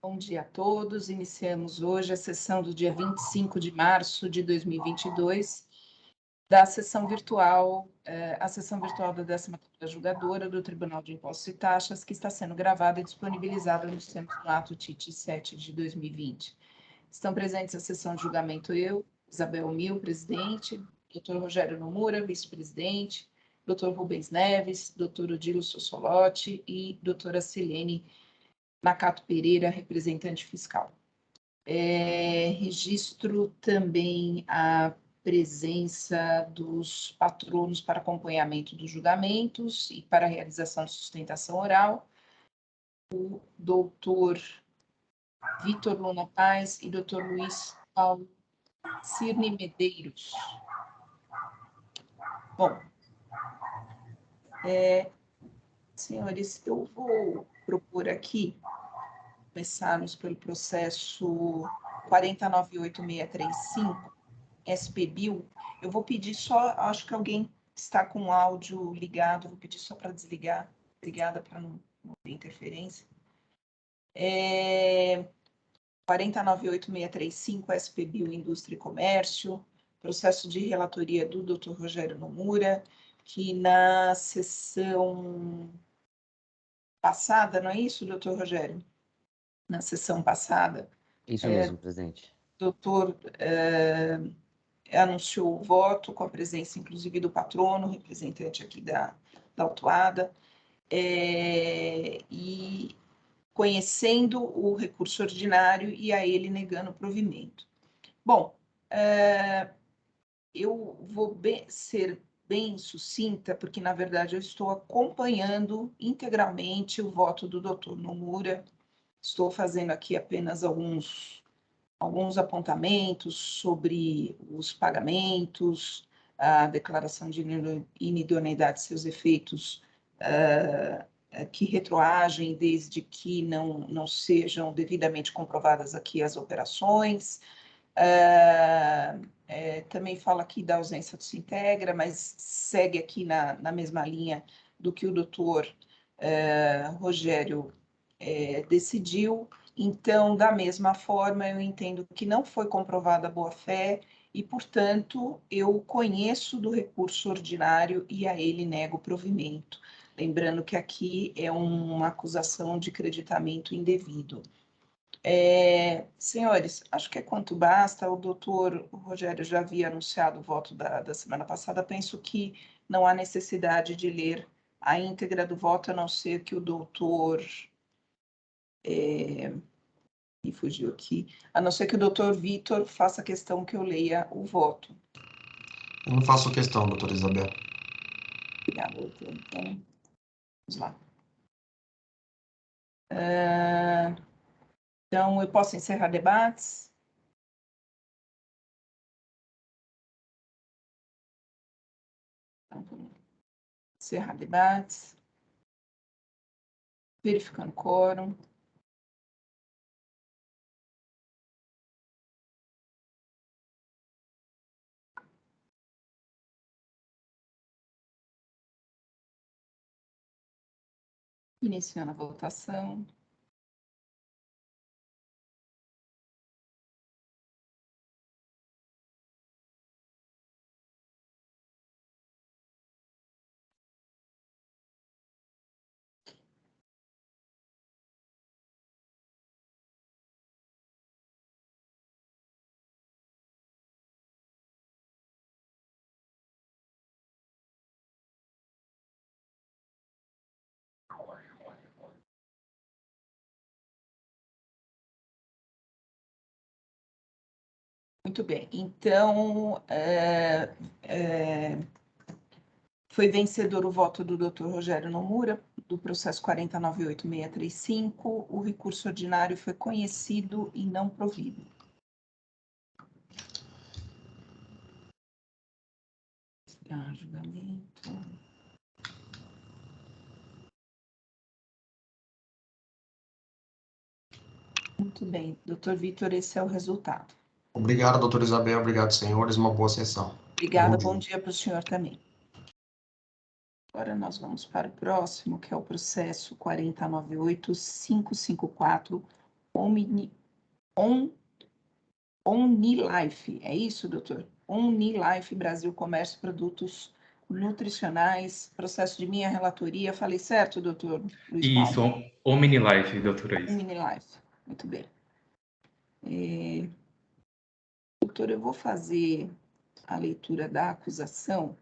Bom dia a todos. Iniciamos hoje a sessão do dia 25 de março de 2022, da sessão virtual, a sessão virtual da 14ª Julgadora do Tribunal de Impostos e Taxas, que está sendo gravada e disponibilizada nos termos do ato TIT 7 de 2020. Estão presentes a sessão de julgamento eu, Isabel Mil, presidente, Dr. Rogério Nomura, vice-presidente, Dr. Rubens Neves, Dr. Odilo Sossolotti e doutora Silene Nakato Pereira, representante fiscal. Registro também a presença dos patronos para acompanhamento dos julgamentos e para a realização de sustentação oral, o doutor Vitor Luna Paz e doutor Luiz Paulo Cirne Medeiros. Bom, senhores, eu vou propor aqui começarmos pelo processo 4098635, SPBio. Eu vou pedir só, acho que alguém está com o áudio ligado, vou pedir só para desligar, ligada para não ter interferência. 4098635, SPBio Indústria e Comércio, processo de relatoria do Dr. Rogério Nomura, que na sessão passada, não é isso, doutor Rogério? Na sessão passada. Isso mesmo, presidente. O doutor anunciou o voto, com a presença, inclusive, do patrono, representante aqui da autuada, e conhecendo o recurso ordinário e a ele negando o provimento. Bom, eu vou ser bem sucinta, porque, na verdade, eu estou acompanhando integralmente o voto do doutor Nomura. Estou fazendo aqui apenas alguns apontamentos sobre os pagamentos, a declaração de inidoneidade e seus efeitos que retroagem desde que não sejam devidamente comprovadas aqui as operações. Também fala aqui da ausência do Sintegra, mas segue aqui na mesma linha do que o doutor Rogério decidiu. Então, da mesma forma, eu entendo que não foi comprovada a boa-fé e, portanto, eu conheço do recurso ordinário e a ele nego o provimento. Lembrando que aqui é uma acusação de creditamento indevido. Senhores, acho que é quanto basta. O doutor Rogério já havia anunciado o voto da semana passada. Penso que não há necessidade de ler a íntegra do voto, a não ser que o doutor... me fugiu aqui. A não ser que o doutor Vitor faça questão que eu leia o voto. Eu não faço questão, doutora Isabel. Obrigada, doutor. Então, vamos lá. Então, eu posso encerrar debates? Então, vamos encerrar debates. Verificando o quórum. Iniciando a votação. Muito bem, então, foi vencedor o voto do Dr. Rogério Nomura, do processo 4098635, o recurso ordinário foi conhecido e não provido. Julgamento. Muito bem, doutor Vitor, esse é o resultado. Obrigado, doutora Isabel. Obrigado, senhores. Uma boa sessão. Obrigada, bom dia para o senhor também. Agora nós vamos para o próximo, que é o processo 4098554 Onilife. É isso, doutor? Onilife Brasil Comércio Produtos Nutricionais, processo de minha relatoria. Falei certo, doutor Luiz Isso, Paulo? Omnilife, doutora Isa. Onilife. Muito bem. Doutor, eu vou fazer a leitura da acusação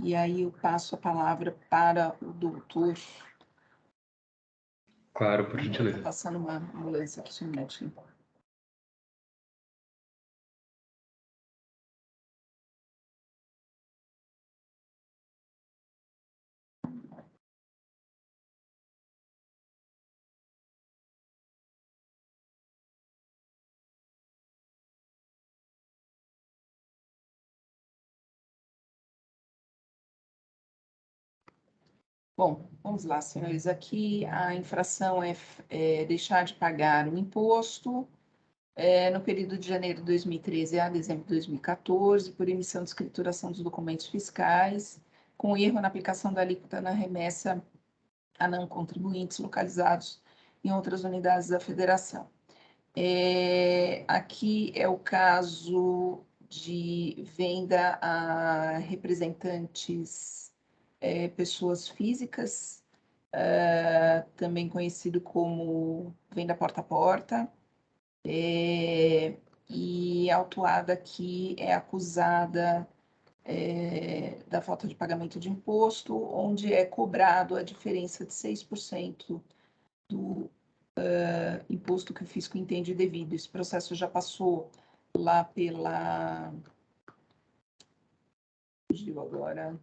e aí eu passo a palavra para o doutor. Claro, por Estou gentileza. passando uma ambulância aqui, só um minutinho. Bom, vamos lá, senhores. Aqui a infração é deixar de pagar o imposto no período de janeiro de 2013 a dezembro de 2014, por emissão de escrituração dos documentos fiscais, com erro na aplicação da alíquota na remessa a não contribuintes localizados em outras unidades da federação. Aqui é o caso de venda a representantes, pessoas físicas, também conhecido como venda porta a porta, e a autuada aqui é acusada da falta de pagamento de imposto, onde é cobrado a diferença de 6% do imposto que o fisco entende devido. Esse processo já passou lá pela... Fugiu agora.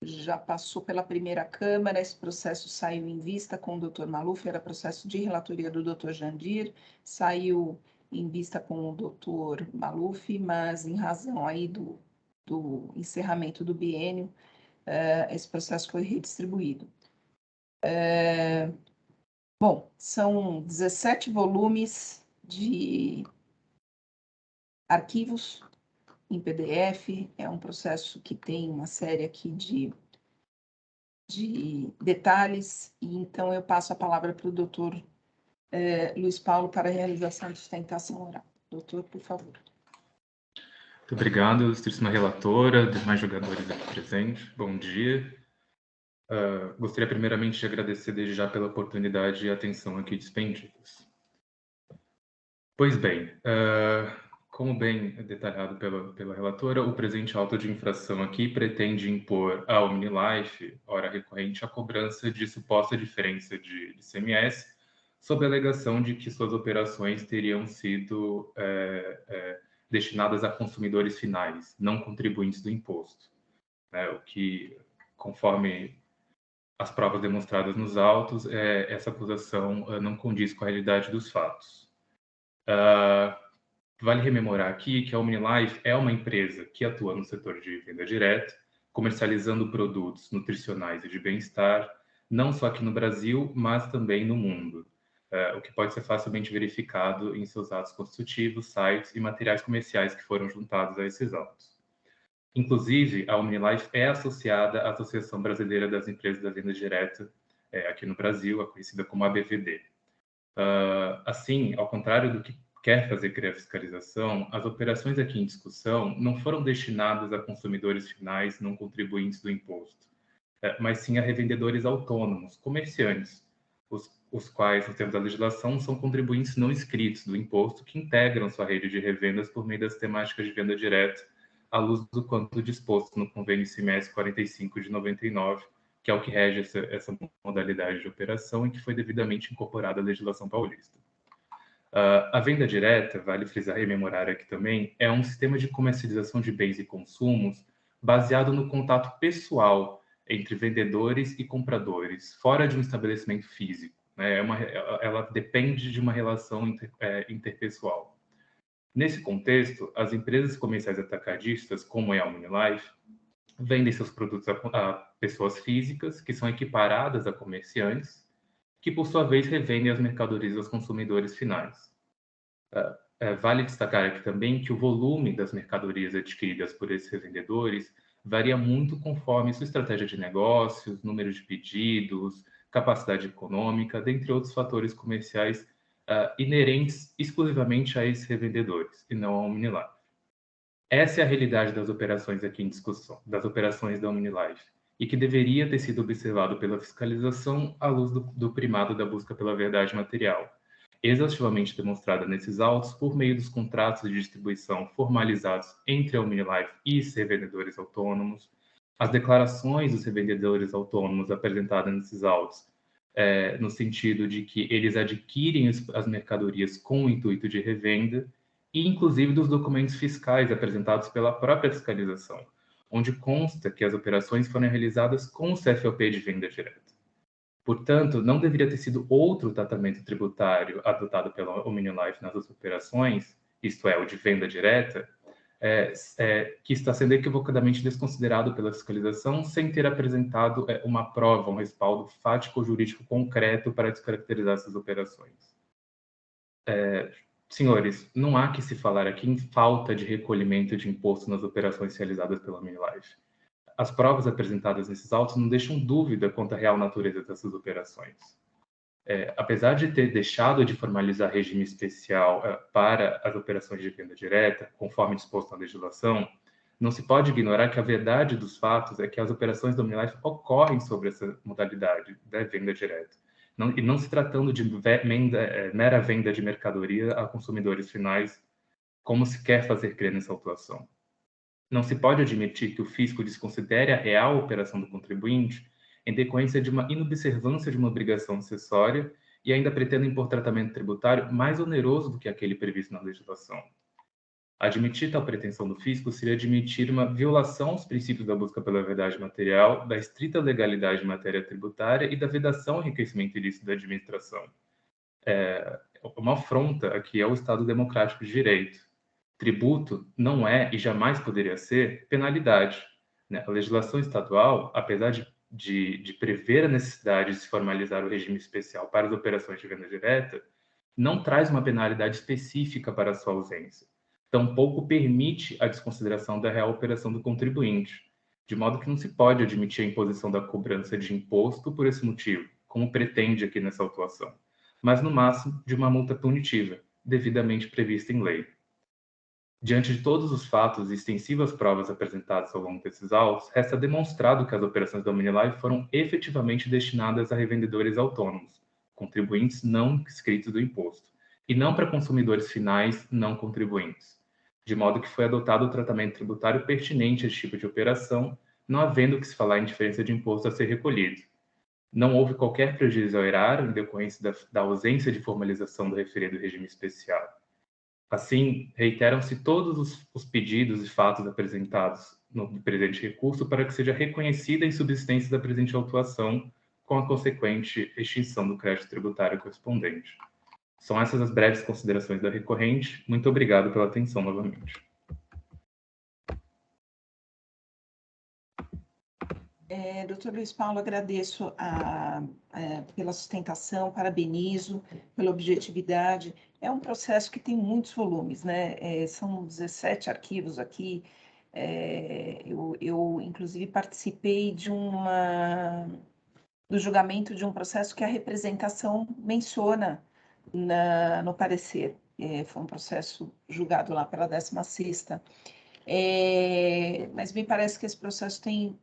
Já passou pela primeira Câmara, esse processo saiu em vista com o doutor Maluf, era processo de relatoria do doutor Jandir, saiu em vista com o doutor Maluf, mas em razão aí do encerramento do biênio, esse processo foi redistribuído. Bom, são 17 volumes de arquivos em PDF, é um processo que tem uma série aqui de detalhes, e então eu passo a palavra para o doutor Luiz Paulo para a realização de sustentação oral. Doutor, por favor. Muito obrigado, ilustríssima relatora, demais jogadores aqui presentes. Bom dia. Gostaria primeiramente de agradecer desde já pela oportunidade e atenção aqui dispendidas. Pois bem, como bem detalhado pela relatora, o presente auto de infração aqui pretende impor à Omnilife, hora recorrente, a cobrança de suposta diferença de ICMS, sob a alegação de que suas operações teriam sido destinadas a consumidores finais, não contribuintes do imposto. O que, conforme as provas demonstradas nos autos, essa acusação não condiz com a realidade dos fatos. Vale rememorar aqui que a Omnilife é uma empresa que atua no setor de venda direta, comercializando produtos nutricionais e de bem-estar, não só aqui no Brasil, mas também no mundo, o que pode ser facilmente verificado em seus atos constitutivos, sites e materiais comerciais que foram juntados a esses autos. Inclusive, a Omnilife é associada à Associação Brasileira das Empresas da Venda Direta, aqui no Brasil, a conhecida como ABVD. Assim, ao contrário do que quer fazer crer a fiscalização, as operações aqui em discussão não foram destinadas a consumidores finais não contribuintes do imposto, mas sim a revendedores autônomos, comerciantes, os quais, nos termos da legislação, são contribuintes não inscritos do imposto que integram sua rede de revendas por meio das temáticas de venda direta, à luz do quanto disposto no convênio ICMS 45 de 99, que é o que rege essa modalidade de operação e que foi devidamente incorporada à legislação paulista. A venda direta, vale frisar e rememorar aqui também, é um sistema de comercialização de bens e consumos baseado no contato pessoal entre vendedores e compradores, fora de um estabelecimento físico. Né? Ela depende de uma relação interpessoal. Nesse contexto, as empresas comerciais atacadistas, como é a Omnilife, vendem seus produtos a pessoas físicas, que são equiparadas a comerciantes, que, por sua vez, revendem as mercadorias aos consumidores finais. Vale destacar aqui também que o volume das mercadorias adquiridas por esses revendedores varia muito conforme sua estratégia de negócios, número de pedidos, capacidade econômica, dentre outros fatores comerciais inerentes exclusivamente a esses revendedores, e não ao OmniLife. Essa é a realidade das operações aqui em discussão, das operações da OmniLife, e que deveria ter sido observado pela fiscalização à luz do primado da busca pela verdade material, exaustivamente demonstrada nesses autos por meio dos contratos de distribuição formalizados entre a OmniLife e os revendedores autônomos, as declarações dos revendedores autônomos apresentadas nesses autos, no sentido de que eles adquirem as mercadorias com o intuito de revenda, e inclusive dos documentos fiscais apresentados pela própria fiscalização, onde consta que as operações foram realizadas com o CFOP de venda direta. Portanto, não deveria ter sido outro tratamento tributário adotado pela OmniLife nas operações, isto é, o de venda direta, que está sendo equivocadamente desconsiderado pela fiscalização sem ter apresentado uma prova, um respaldo fático ou jurídico concreto para descaracterizar essas operações. Senhores, não há que se falar aqui em falta de recolhimento de imposto nas operações realizadas pela OmniLife. As provas apresentadas nesses autos não deixam dúvida quanto à real natureza dessas operações. Apesar de ter deixado de formalizar regime especial para as operações de venda direta, conforme disposto na legislação, não se pode ignorar que a verdade dos fatos é que as operações da OmniLife ocorrem sobre essa modalidade da venda direta, e não se tratando de mera venda de mercadoria a consumidores finais, como se quer fazer crer nessa autuação. Não se pode admitir que o fisco desconsidere a real operação do contribuinte em decorrência de uma inobservância de uma obrigação acessória e ainda pretenda impor tratamento tributário mais oneroso do que aquele previsto na legislação. Admitir tal pretensão do fisco seria admitir uma violação aos princípios da busca pela verdade material, da estrita legalidade em matéria tributária e da vedação ao enriquecimento ilícito da administração. Uma afronta aqui ao Estado Democrático de Direito. Tributo não é e jamais poderia ser penalidade, né? A legislação estadual, apesar de prever a necessidade de se formalizar o regime especial para as operações de venda direta, não traz uma penalidade específica para a sua ausência. Tampouco permite a desconsideração da real operação do contribuinte, de modo que não se pode admitir a imposição da cobrança de imposto por esse motivo, como pretende aqui nessa autuação, mas no máximo de uma multa punitiva, devidamente prevista em lei. Diante de todos os fatos e extensivas provas apresentadas ao longo desses autos, resta demonstrado que as operações da OmniLife foram efetivamente destinadas a revendedores autônomos, contribuintes não inscritos do imposto, e não para consumidores finais não contribuintes, de modo que foi adotado o tratamento tributário pertinente a esse tipo de operação, não havendo que se falar em diferença de imposto a ser recolhido. Não houve qualquer prejuízo ao erário em decorrência da ausência de formalização do referido regime especial. Assim, reiteram-se todos os pedidos e fatos apresentados no presente recurso para que seja reconhecida a insubsistência da presente autuação, com a consequente extinção do crédito tributário correspondente. São essas as breves considerações da recorrente. Muito obrigado pela atenção novamente. Doutor Luiz Paulo, agradeço pela sustentação, parabenizo pela objetividade. É um processo que tem muitos volumes, né? São 17 arquivos aqui. Eu, inclusive, participei do julgamento de um processo que a representação menciona no parecer. Foi um processo julgado lá pela 16ª. Mas me parece que esse processo tem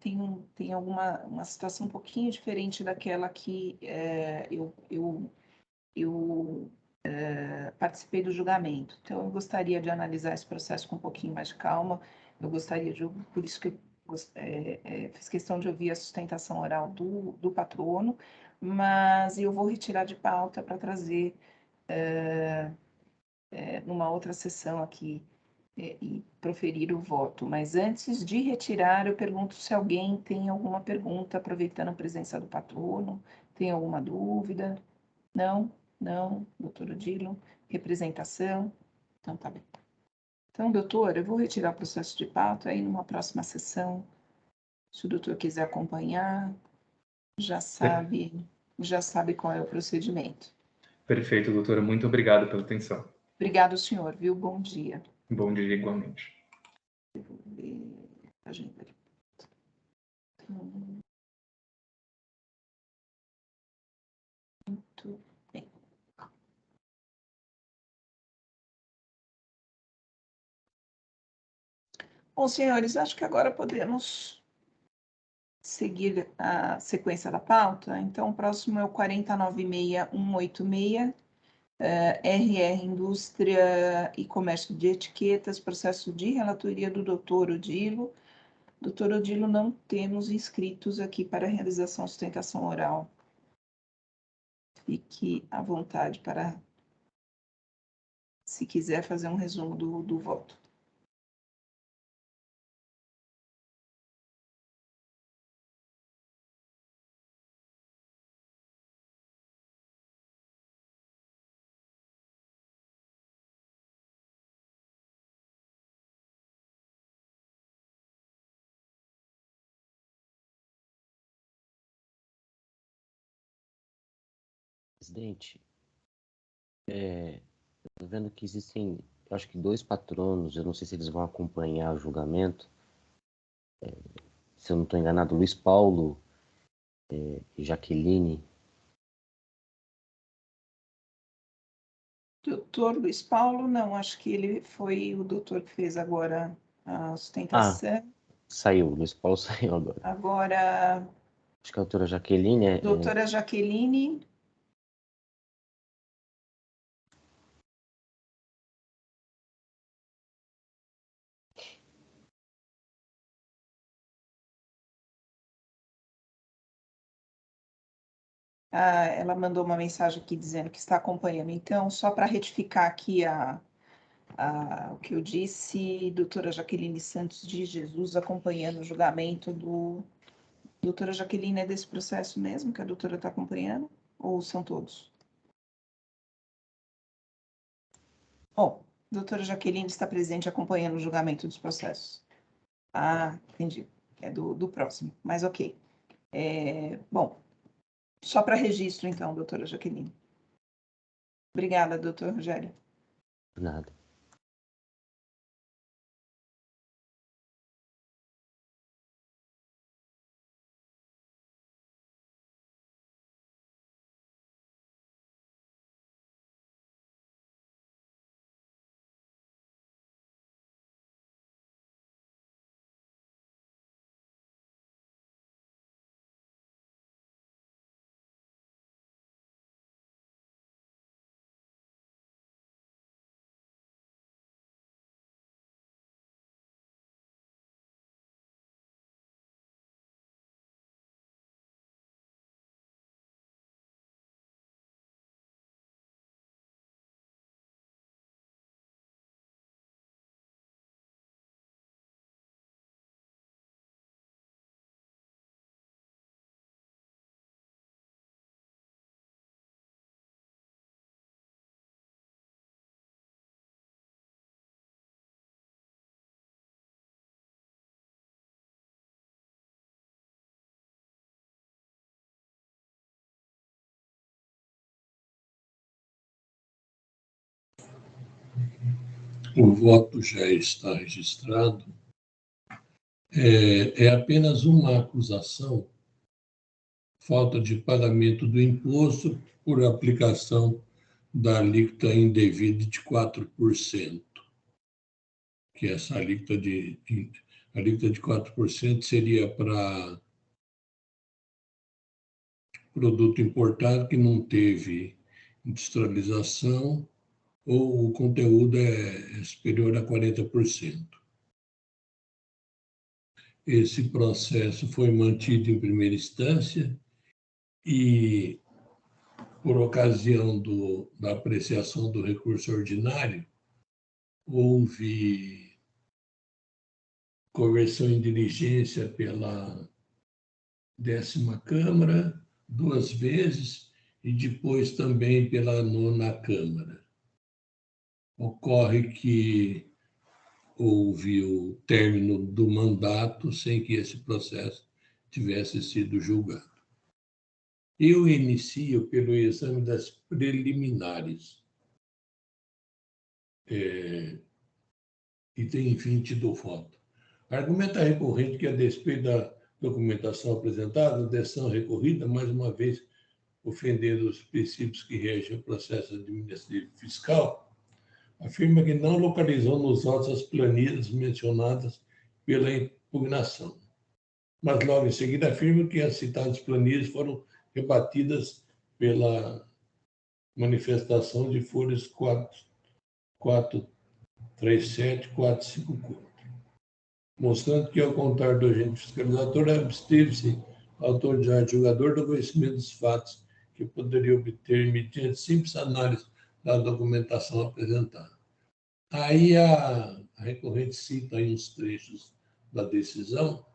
uma situação um pouquinho diferente daquela que eu participei do julgamento. Então, eu gostaria de analisar esse processo com um pouquinho mais de calma. Por isso que eu fiz questão de ouvir a sustentação oral do patrono, mas eu vou retirar de pauta para trazer numa outra sessão aqui e proferir o voto. Mas antes de retirar, eu pergunto se alguém tem alguma pergunta, aproveitando a presença do patrono, tem alguma dúvida? Não? Não, doutor Odilo, representação? Então, tá bem. Então, doutor, eu vou retirar o processo de pauta aí numa próxima sessão. Se o doutor quiser acompanhar, já sabe qual é o procedimento. Perfeito, doutora. Muito obrigado pela atenção. Obrigado, senhor, viu? Bom dia. Bom dia igualmente. Eu vou ver a agenda aqui. Muito bem. Bom, senhores, acho que agora podemos seguir a sequência da pauta. Então, o próximo é o 496.186, RR Indústria e Comércio de Etiquetas, processo de relatoria do Dr. Odilo. Doutor Odilo, não temos inscritos aqui para realização de sustentação oral. Fique à vontade para, se quiser, fazer um resumo do voto. Presidente, estou vendo que existem, eu acho que 2 patronos, eu não sei se eles vão acompanhar o julgamento, se eu não estou enganado, Luiz Paulo e Jaqueline. Doutor Luiz Paulo, não, acho que ele foi o doutor que fez agora a sustentação. Saiu, Luiz Paulo saiu agora. Agora, Acho que a doutora Jaqueline doutora Jaqueline. Ela mandou uma mensagem aqui dizendo que está acompanhando. Então, só para retificar aqui o que eu disse, doutora Jaqueline Santos de Jesus acompanhando o julgamento do... Doutora Jaqueline, é desse processo mesmo que a doutora está acompanhando? Ou são todos? Bom, doutora Jaqueline está presente acompanhando o julgamento dos processos. Entendi. É do próximo, mas ok. Bom, só para registro, então, doutora Jaqueline. Obrigada, doutor Rogério. nada. O voto já está registrado. É apenas uma acusação, falta de pagamento do imposto por aplicação da alíquota indevida de 4%, que essa alíquota de 4% seria para produto importado que não teve industrialização ou o conteúdo é superior a 40%. Esse processo foi mantido em primeira instância e, por ocasião da apreciação do recurso ordinário, houve conversão em diligência pela 10ª Câmara 2 vezes e depois também pela 9ª Câmara. Ocorre que houve o término do mandato sem que esse processo tivesse sido julgado. Eu inicio pelo exame das preliminares. Item 20 do voto. Argumenta recorrente que, a despeito da documentação apresentada, decisão recorrida, mais uma vez ofendendo os princípios que regem o processo administrativo fiscal, afirma que não localizou nos autos as planilhas mencionadas pela impugnação. Mas logo em seguida afirma que as citadas planilhas foram rebatidas pela manifestação de folhas 437 e 454, mostrando que, ao contrário do agente fiscalizador, absteve-se a autoridade julgador do conhecimento dos fatos que poderia obter mediante simples análise da documentação apresentada. Aí a recorrente cita aí uns trechos da decisão.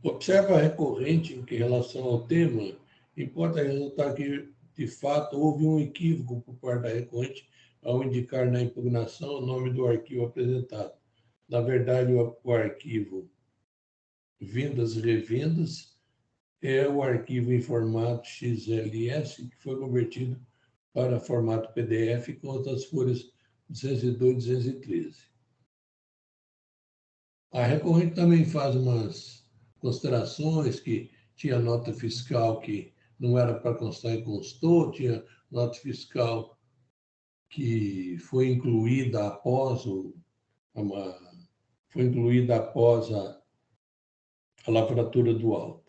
Observa a recorrente em que, em relação ao tema, importa ressaltar que, de fato, houve um equívoco por parte da recorrente ao indicar na impugnação o nome do arquivo apresentado. Na verdade, o arquivo Vendas e Revendas é o arquivo em formato XLS, que foi convertido para formato PDF com as folhas 202 e 213. A recorrente também faz umas considerações que tinha nota fiscal que não era para constar e constou, tinha nota fiscal que foi incluída após a lavratura do auto.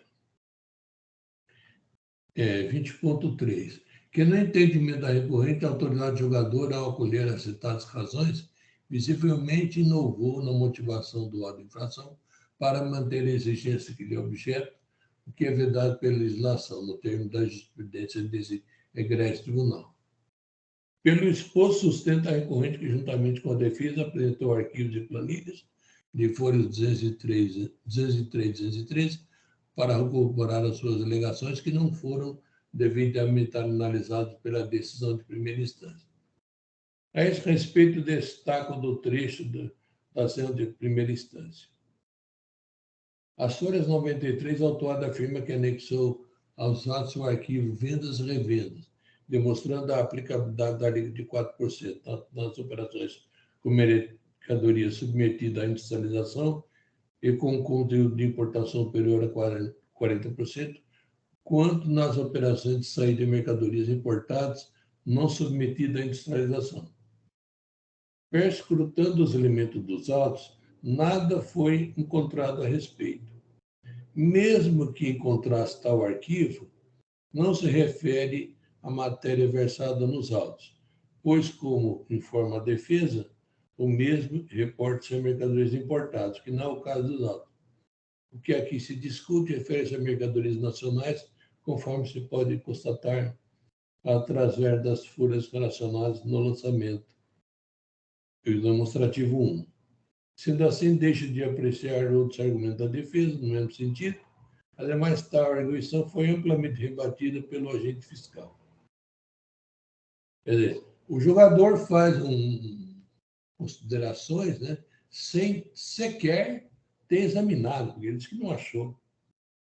20.3. Que no entendimento da recorrente, a autoridade julgadora, ao acolher as citadas razões, visivelmente inovou na motivação do auto de infração para manter a exigência que lhe é objeto, o que é vedado pela legislação, no termo da jurisprudência desse egrégio tribunal. Pelo exposto, sustenta a recorrente que, juntamente com a defesa, apresentou arquivos e planilhas de folhas 203 e 213 para corroborar as suas alegações que não foram devidamente analisadas pela decisão de primeira instância. A esse respeito, destaco do trecho da ação de primeira instância. As folhas 93, o autor afirma que anexou aos atos o arquivo Vendas e Revendas, demonstrando a aplicabilidade da alíquota de 4%, tanto nas operações com mercadoria submetida à industrialização e com conteúdo de importação superior a 40%, quanto nas operações de saída de mercadorias importadas não submetidas à industrialização. Perscrutando os elementos dos autos, nada foi encontrado a respeito. Mesmo que encontrasse tal arquivo, não se refere à matéria versada nos autos, pois, como informa a defesa, o mesmo reporta-se a mercadorias importadas, que não é o caso dos autos. O que aqui se discute refere-se a mercadorias nacionais, conforme se pode constatar através das folhas relacionadas no lançamento, o demonstrativo 1. Sendo assim, deixa de apreciar outros argumentos da defesa, no mesmo sentido. Ademais, tal arguição foi amplamente rebatida pelo agente fiscal. Quer dizer, o julgador faz considerações, né, sem sequer ter examinado, porque ele disse que não achou.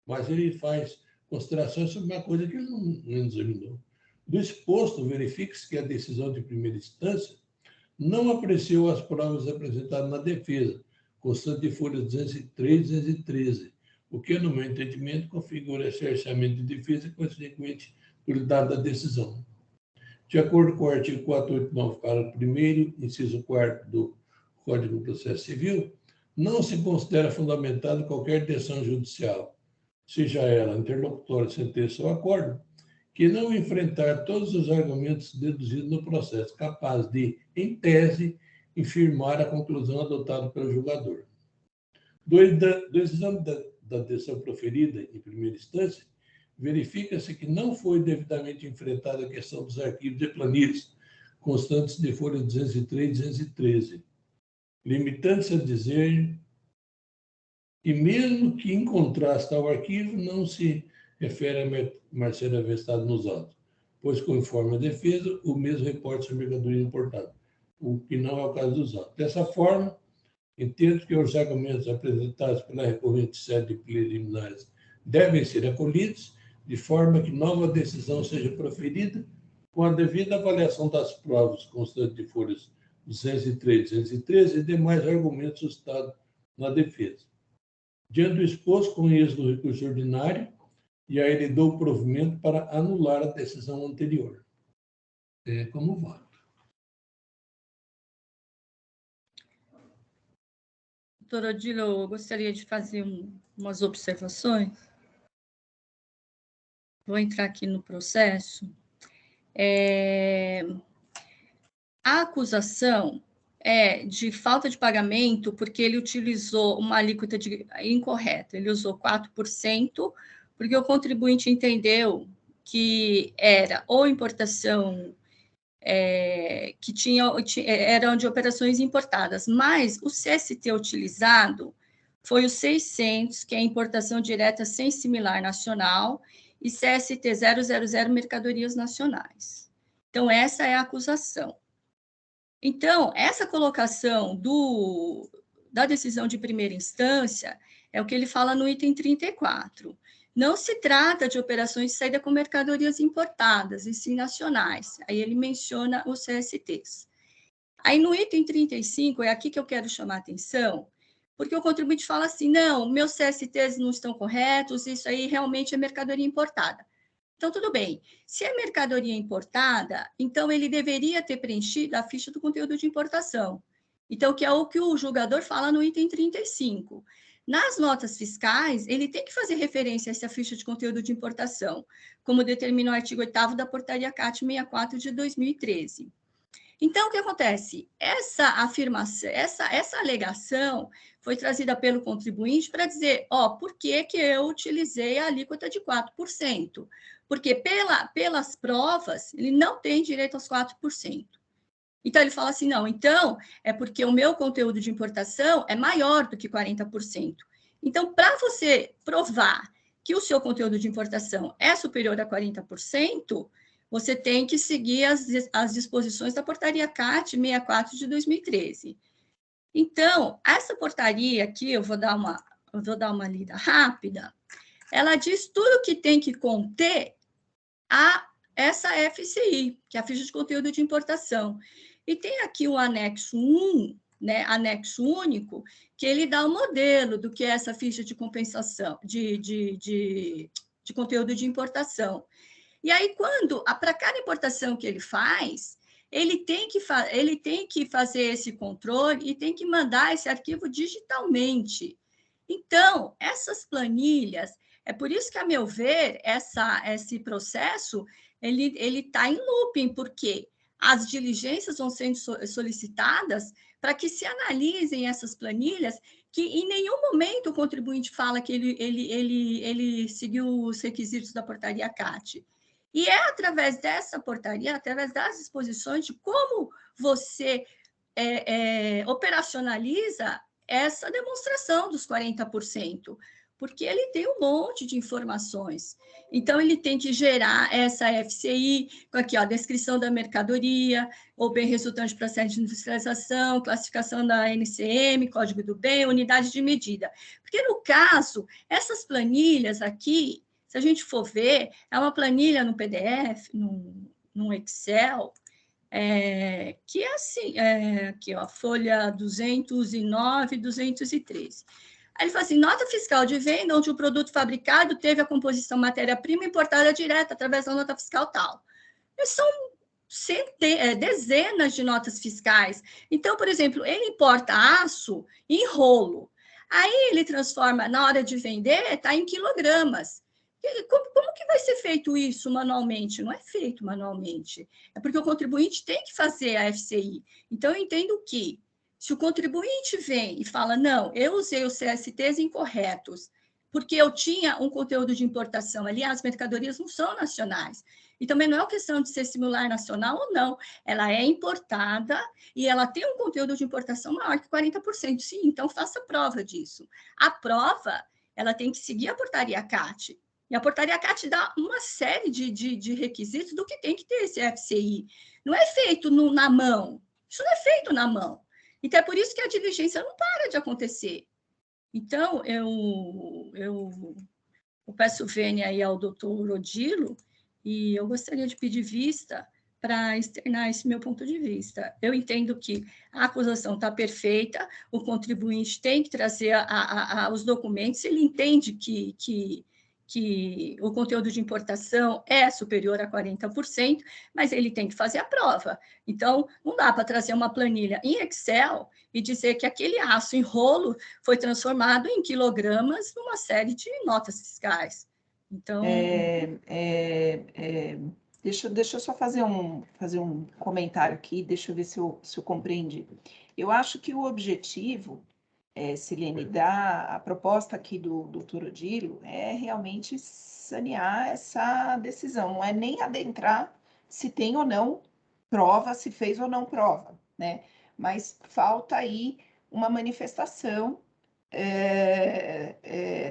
Mas ele faz considerações sobre uma coisa que ele não examinou. Do exposto, verifica-se que a decisão de primeira instância não apreciou as provas apresentadas na defesa, constante de folhas 203 e 213, o que, no meu entendimento, configura cerceamento de defesa e, consequentemente, nulidade da decisão. De acordo com o artigo 489, parágrafo 1º, inciso 4º do Código do Processo Civil, não se considera fundamentada qualquer decisão judicial, seja ela interlocutória, sentença ou acordo, que não enfrentar todos os argumentos deduzidos no processo, capaz de, em tese, infirmar a conclusão adotada pelo julgador. Do exame da decisão proferida em primeira instância, verifica-se que não foi devidamente enfrentada a questão dos arquivos e planilhas constantes de folha 203 e 213, limitando-se a dizer que, mesmo que encontrasse tal arquivo, não se refere a Marcelo Avestado nos autos, pois, conforme a defesa, o mesmo reporta a mercadoria importada, o que não é o caso dos autos. Dessa forma, entendo que os argumentos apresentados pela recorrente sede preliminares devem ser acolhidos, de forma que nova decisão seja proferida com a devida avaliação das provas constantes de folhas 203 e 213 e demais argumentos suscitados na defesa. Diante do exposto, conheço do recurso ordinário e aí lhe dou provimento para anular a decisão anterior. É como voto. Doutor Odilo, eu gostaria de fazer umas observações. Vou entrar aqui no processo. A acusação é de falta de pagamento porque ele utilizou uma alíquota incorreta. Ele usou 4%, porque o contribuinte entendeu que era ou importação que eram de operações importadas, mas o CST utilizado foi o 600, que é importação direta sem similar nacional, e CST 000 mercadorias nacionais. Então, essa é a acusação. Então, essa colocação da decisão de primeira instância é o que ele fala no item 34. Não se trata de operações de saída com mercadorias importadas, e sim nacionais. Aí ele menciona os CSTs. Aí no item 35, é aqui que eu quero chamar a atenção, porque o contribuinte fala assim, não, meus CSTs não estão corretos, isso aí realmente é mercadoria importada. Então, tudo bem. Se é mercadoria importada, então ele deveria ter preenchido a ficha do conteúdo de importação. Então, que é o que o julgador fala no item 35. Nas notas fiscais, ele tem que fazer referência a essa ficha de conteúdo de importação, como determina o artigo 8º da Portaria CAT 64 de 2013. Então, o que acontece? Essa afirmação, essa alegação foi trazida pelo contribuinte para dizer, por que eu utilizei a alíquota de 4%? Porque pelas provas, ele não tem direito aos 4%. Então, ele fala assim, não, então, é porque o meu conteúdo de importação é maior do que 40%. Então, para você provar que o seu conteúdo de importação é superior a 40%, você tem que seguir as disposições da Portaria CAT 64 de 2013. Então, essa portaria aqui, eu vou dar uma lida rápida, ela diz tudo que tem que conter essa FCI, que é a ficha de conteúdo de importação. E tem aqui o anexo 1, né, anexo único, que ele dá o modelo do que é essa ficha de compensação, de conteúdo de importação. E aí, para cada importação que ele faz, ele tem que fazer esse controle e tem que mandar esse arquivo digitalmente. Então, essas planilhas, é por isso que, a meu ver, esse processo ele está em looping, porque as diligências vão sendo solicitadas para que se analisem essas planilhas, que em nenhum momento o contribuinte fala que ele seguiu os requisitos da portaria CAT. E é através dessa portaria, através das disposições de como você operacionaliza essa demonstração dos 40%, porque ele tem um monte de informações. Então, ele tem que gerar essa FCI, aqui, descrição da mercadoria, ou bem resultante de processo de industrialização, classificação da NCM, código do bem, unidade de medida. Porque, no caso, essas planilhas aqui, se a gente for ver, é uma planilha no PDF, no Excel, que é assim, aqui, folha 209, 213. Aí ele fala assim, nota fiscal de venda onde o produto fabricado teve a composição matéria-prima importada direta através da nota fiscal tal. São dezenas de notas fiscais. Então, por exemplo, ele importa aço em rolo. Aí ele transforma, na hora de vender, está em quilogramas. Como que vai ser feito isso manualmente? Não é feito manualmente. É porque o contribuinte tem que fazer a FCI. Então, eu entendo que, se o contribuinte vem e fala, não, eu usei os CSTs incorretos, porque eu tinha um conteúdo de importação ali, as mercadorias não são nacionais. E também não é uma questão de ser similar nacional ou não. Ela é importada e ela tem um conteúdo de importação maior que 40%. Sim, então faça prova disso. A prova, ela tem que seguir a portaria CAT. E a portaria CAT dá uma série de requisitos do que tem que ter esse FCI. Não é feito na mão. Isso não é feito na mão. Então, é por isso que a diligência não para de acontecer. Então, eu peço vênia aí ao doutor Odilo, e eu gostaria de pedir vista para externar esse meu ponto de vista. Eu entendo que a acusação está perfeita, o contribuinte tem que trazer os documentos, ele entende que o conteúdo de importação é superior a 40%, mas ele tem que fazer a prova. Então, não dá para trazer uma planilha em Excel e dizer que aquele aço em rolo foi transformado em quilogramas numa série de notas fiscais. Então... Deixa eu só fazer um comentário aqui, deixa eu ver se eu compreendi. Eu acho que o objetivo, Silene, a proposta aqui do doutor Odilo é realmente sanear essa decisão, não é nem adentrar se tem ou não prova, se fez ou não prova, né? Mas falta aí uma manifestação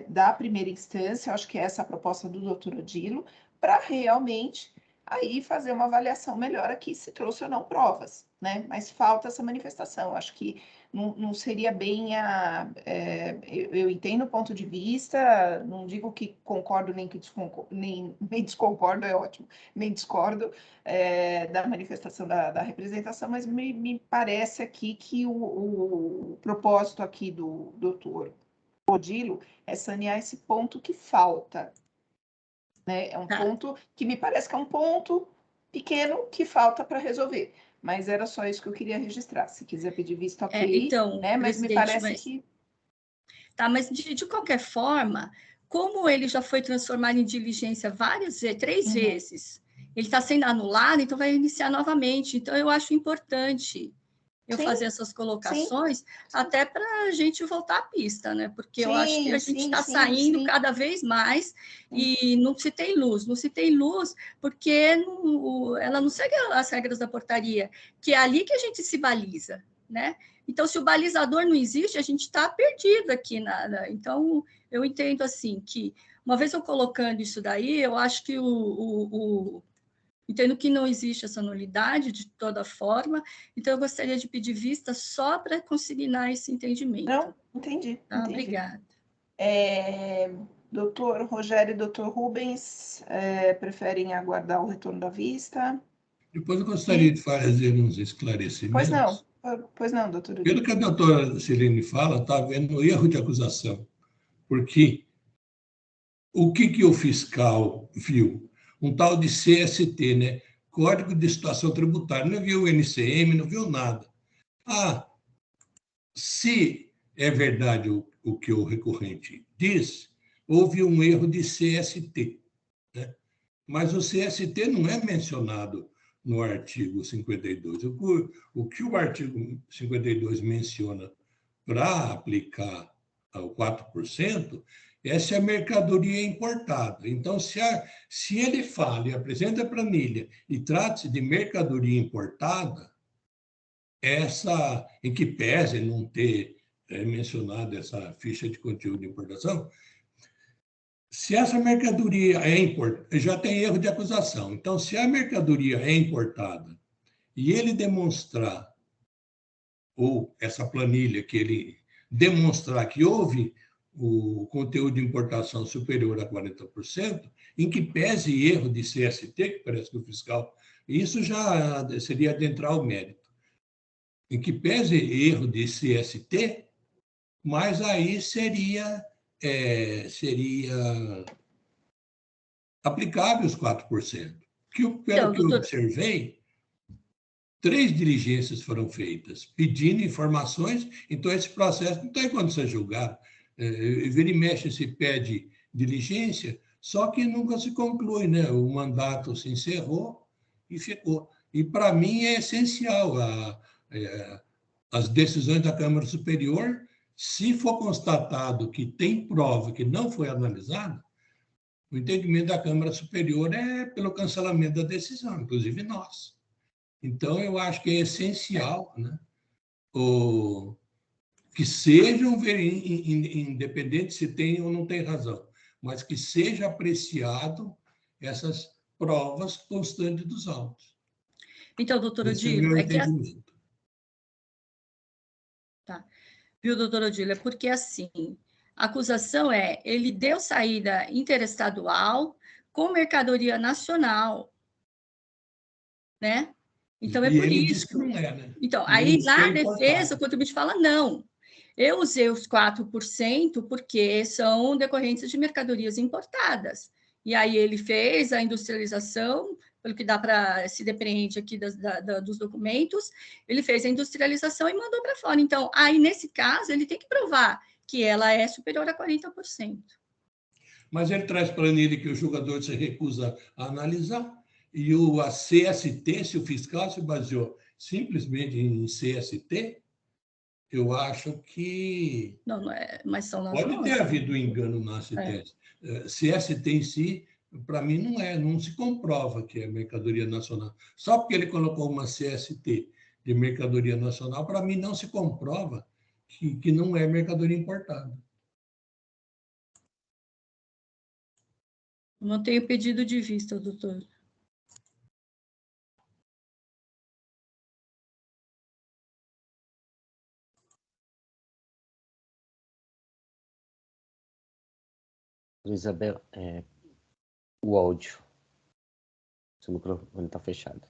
da primeira instância, acho que é essa a proposta do doutor Odilo, para realmente aí fazer uma avaliação melhor aqui se trouxe ou não provas, né? Mas falta essa manifestação. Acho que não seria bem eu entendo o ponto de vista, não digo que concordo nem que nem desconcordo, é ótimo, nem discordo da manifestação da representação, mas me parece aqui que o propósito aqui do doutor Odilo é sanear esse ponto que falta. Né? É um ponto que me parece que é um ponto pequeno que falta para resolver. Mas era só isso que eu queria registrar. Se quiser pedir vista, ok. Então, né? Mas me parece que... Tá, mas de qualquer forma, como ele já foi transformado em diligência três vezes, ele está sendo anulado, então vai iniciar novamente. Então, eu acho importante eu fazer essas colocações, até para a gente voltar à pista, né? Porque eu acho que a gente está saindo cada vez mais e não se tem luz. Não se tem luz porque ela não segue as regras da portaria, que é ali que a gente se baliza, né? Então, se o balizador não existe, a gente está perdido aqui. Então, eu entendo assim que, uma vez eu colocando isso daí, eu acho que entendo que não existe essa nulidade de toda forma, então eu gostaria de pedir vista só para consignar esse entendimento. Não, entendi. Tá, obrigada. Doutor Rogério e doutor Rubens preferem aguardar o retorno da vista? Depois eu gostaria de fazer uns esclarecimentos. Pois não, doutor. Pelo que a doutora Silene fala, está havendo erro de acusação, porque o que o fiscal viu? Um tal de CST, né? Código de Situação Tributária, não viu o NCM, não viu nada. Se é verdade o que o recorrente diz, houve um erro de CST, né? Mas o CST não é mencionado no artigo 52. O que o artigo 52 menciona para aplicar ao 4% é se a mercadoria é importada. Então, se ele fala e apresenta a planilha e trata-se de mercadoria importada, em que pese não ter mencionado essa ficha de conteúdo de importação, se essa mercadoria é importada, já tem erro de acusação. Então, se a mercadoria é importada e ele demonstrar, ou essa planilha que ele demonstrar que houve o conteúdo de importação superior a 40%, em que pese erro de CST, que parece que o fiscal... Isso já seria adentrar o mérito. Em que pese erro de CST, mas aí seria aplicável os 4%. Pelo que eu observei, 3 diligências foram feitas, pedindo informações, então esse processo não tem condição de ser julgado. Vira e mexe se pede diligência, só que nunca se conclui, né? O mandato se encerrou e ficou. E, para mim, é essencial as decisões da Câmara Superior, se for constatado que tem prova que não foi analisada, o entendimento da Câmara Superior é pelo cancelamento da decisão, inclusive nós. Então, eu acho que é essencial, né, que sejam, independente se tem ou não tem razão, mas que seja apreciado essas provas constantes dos autos. Então, doutor Odilo, Tá. Viu, doutor Odilo? É porque, assim, a acusação ele deu saída interestadual com mercadoria nacional. né? Então, é E por ele isso. diz que não é, né? Então, E aí ele diz que na é defesa, importado. o contribuinte fala, não, eu usei os 4% porque são decorrentes de mercadorias importadas. E aí ele fez a industrialização, pelo que dá para se depreende aqui dos documentos, ele fez a industrialização e mandou para fora. Então, aí nesse caso, ele tem que provar que ela é superior a 40%. Mas ele traz para ele que o julgador se recusa a analisar, e a CST, se o fiscal se baseou simplesmente em CST, eu acho que Não, não é, mas são nas pode ter nossas. havido engano na CST. CST em si, para mim, não se comprova que é mercadoria nacional. Só porque ele colocou uma CST de mercadoria nacional, para mim não se comprova que não é mercadoria importada. Não tenho pedido de vista, doutor. Isabel, o áudio. Seu microfone está fechado.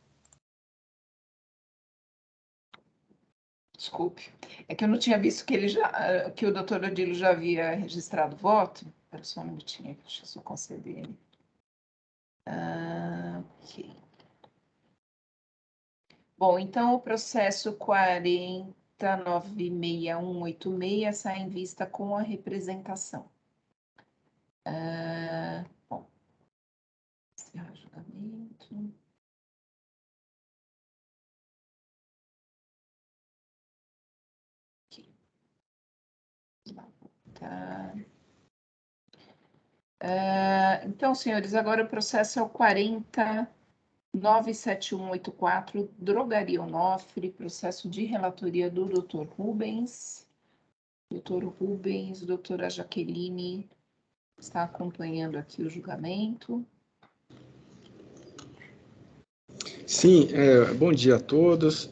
Desculpe. É que eu não tinha visto que o doutor Odilo já havia registrado o voto. Espera só um minutinho, deixa eu só conceder ele. Ok. Bom, então o processo 40.96186 sai em vista com a representação. Bom, encerrar julgamento. Aqui. Tá. Então, senhores, agora o processo é o 40.97184, Drogaria Onofre, processo de relatoria do Dr. Rubens. Doutor Rubens, doutora Jaqueline está acompanhando aqui o julgamento. Sim, bom dia a todos.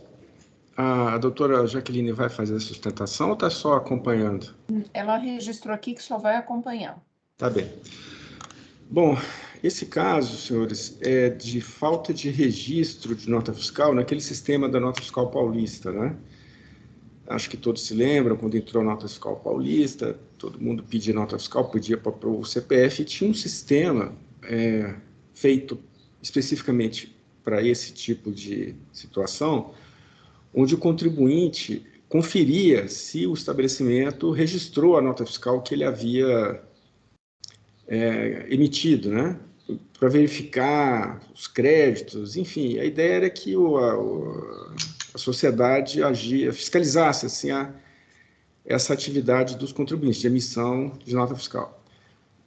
A doutora Jaqueline vai fazer a sustentação ou está só acompanhando? Ela registrou aqui que só vai acompanhar. Tá bem. Bom, esse caso, senhores, é de falta de registro de nota fiscal naquele sistema da nota fiscal paulista, né? Acho que todos se lembram, quando entrou a nota fiscal paulista, todo mundo pedia nota fiscal, pedia para o CPF, e tinha um sistema feito especificamente para esse tipo de situação, onde o contribuinte conferia se o estabelecimento registrou a nota fiscal que ele havia emitido, né? Para verificar os créditos, enfim, a ideia era que a sociedade fiscalizasse assim, essa atividade dos contribuintes de emissão de nota fiscal.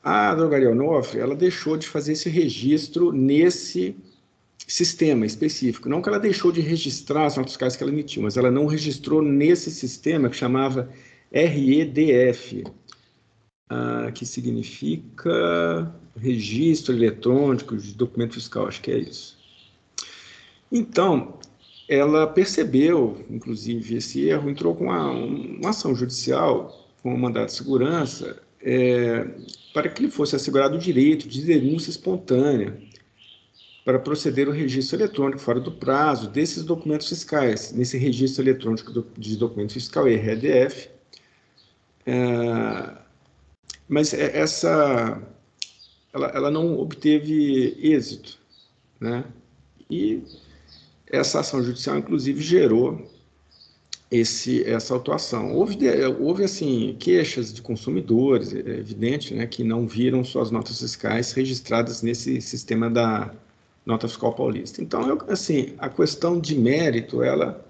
A Drogaria Onofre, ela deixou de fazer esse registro nesse sistema específico. Não que ela deixou de registrar as notas fiscais que ela emitiu, mas ela não registrou nesse sistema que chamava REDF, que significa Registro Eletrônico de Documento Fiscal, acho que é isso. Então, ela percebeu, inclusive, esse erro, entrou com uma ação judicial, com um mandado de segurança, para que lhe fosse assegurado o direito de denúncia espontânea para proceder ao registro eletrônico fora do prazo desses documentos fiscais, nesse registro eletrônico de documento fiscal, RDF. Mas ela não obteve êxito, né? E essa ação judicial, inclusive, gerou essa autuação. Houve assim, queixas de consumidores, é evidente, né, que não viram suas notas fiscais registradas nesse sistema da nota fiscal paulista. Então, assim, a questão de mérito, ela